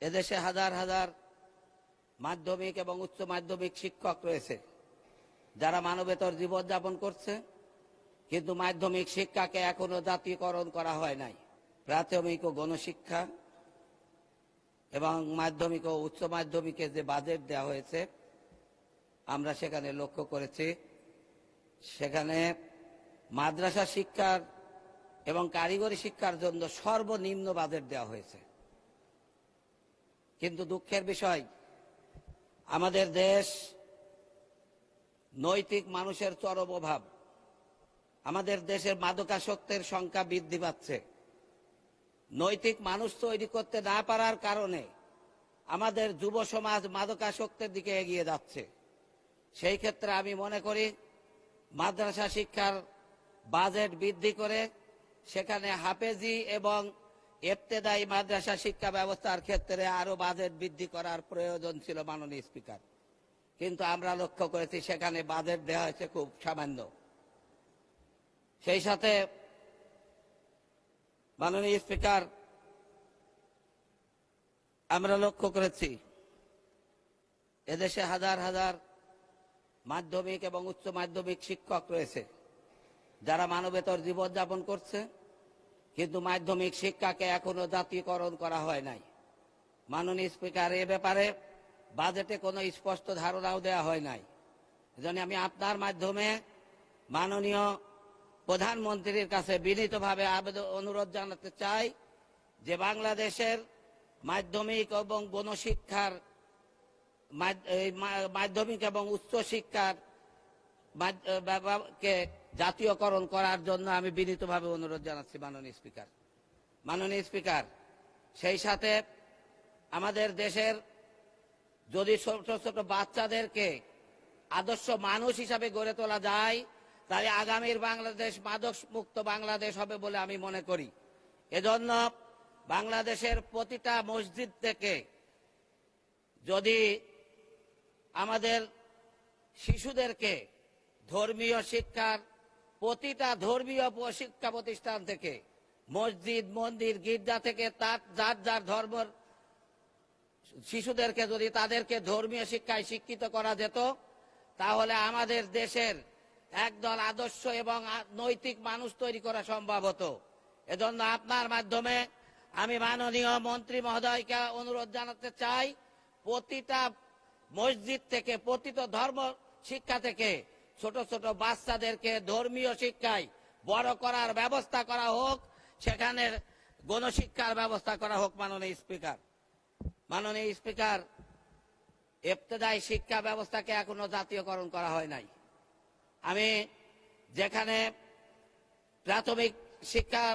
এদেশে হাজার হাজার মাধ্যমিক এবং উচ্চ মাধ্যমিক শিক্ষক রয়েছে যারা মানবেতর জীবনযাপন করছে, কিন্তু মাধ্যমিক শিক্ষাকে এখনো জাতীয়করণ করা হয় নাই। প্রাথমিক ও গণশিক্ষা এবং মাধ্যমিক ও উচ্চ মাধ্যমিকে যে বাজেট দেওয়া হয়েছে আমরা সেখানে লক্ষ্য করেছি, সেখানে মাদ্রাসা শিক্ষার এবং কারিগরি শিক্ষার জন্য সর্বনিম্ন বাজেট দেওয়া হয়েছে। কিন্তু দুঃখের বিষয়, আমাদের দেশ নৈতিক মানুষের চরম অভাব। আমাদের দেশের মাদকাসক্তের সংখ্যা বৃদ্ধি পাচ্ছে। নৈতিক মানুষ তৈরি করতে না পারার কারণে আমাদের যুব সমাজ মাদকাসক্তের দিকে এগিয়ে যাচ্ছে। সেই ক্ষেত্রে আমি মনে করি মাদ্রাসা শিক্ষার বাজেট বৃদ্ধি করে সেখানে হাফেজি এবং ইবতেদায়ী মাদ্রাসা শিক্ষা ব্যবস্থার ক্ষেত্রে আরো বাজেট বৃদ্ধি করার প্রয়োজন ছিল মাননীয় স্পিকার। কিন্তু আমরা লক্ষ্য করেছি সেখানে বাজেট দেওয়া হয়েছে খুব সামান্য। সেই সাথে মাননীয় স্পিকার, আমরা লক্ষ্য করেছি এদেশে হাজার হাজার মাধ্যমিক এবং উচ্চ মাধ্যমিক শিক্ষক রয়েছে যারা মানবেতর জীবনযাপন করছে, কিন্তু মাধ্যমিক শিক্ষাকে এখনো জাতীয়করণ করা হয় নাই। মাননীয় স্পিকার, এ ব্যাপারে বাজেটে কোনো স্পষ্ট ধারণাও দেওয়া হয় নাই। এজন্য আমি আপনার মাধ্যমে মাননীয় প্রধানমন্ত্রীর কাছে বিনীতভাবে অনুরোধ জানাতে চাই যে বাংলাদেশের মাধ্যমিক এবং গণশিক্ষার মাধ্যমিক এবং উচ্চ শিক্ষার কে জাতীয়করণ করার জন্য আমি বিনীতভাবে অনুরোধ জানাচ্ছি মাননীয় স্পিকার। মাননীয় স্পিকার, সেই সাথে আমাদের দেশের যদি ছোট ছোট বাচ্চাদেরকে আদর্শ মানুষ হিসাবে গড়ে তোলা যায়, তাহলে আগামীর বাংলাদেশ মাদক মুক্ত বাংলাদেশ হবে বলে আমি মনে করি। এজন্য বাংলাদেশের প্রতিটা মসজিদ থেকে যদি আমাদের শিশুদেরকে ধর্মীয় শিক্ষার, প্রতিটা ধর্মীয় শিক্ষা প্রতিষ্ঠান থেকে, মসজিদ, মন্দির, গির্জা থেকে যার যার ধর্মের শিশুদেরকে যদি তাদেরকে ধর্মীয় শিক্ষায় শিক্ষিত করা যেত, তাহলে আমাদের দেশের একদল আদর্শ এবং নৈতিক মানুষ তৈরি করা সম্ভব হতো। এজন্য আপনার মাধ্যমে আমি মাননীয় মন্ত্রী মহোদয়কে অনুরোধ জানাতে চাই, প্রতিটা মসজিদ থেকে, প্রতিটা ধর্ম শিক্ষা থেকে ছোট ছোট বাচ্চাদেরকে ধর্মীয় শিক্ষায় বড় করার ব্যবস্থা করা হোক, সেখানে গণশিক্ষার ব্যবস্থা করা হোক। মাননীয় স্পিকার, ইবতেদায়ী শিক্ষা ব্যবস্থাকে এখনো জাতীয়করণ করা হয় নাই। আমি যেখানে প্রাথমিক শিক্ষা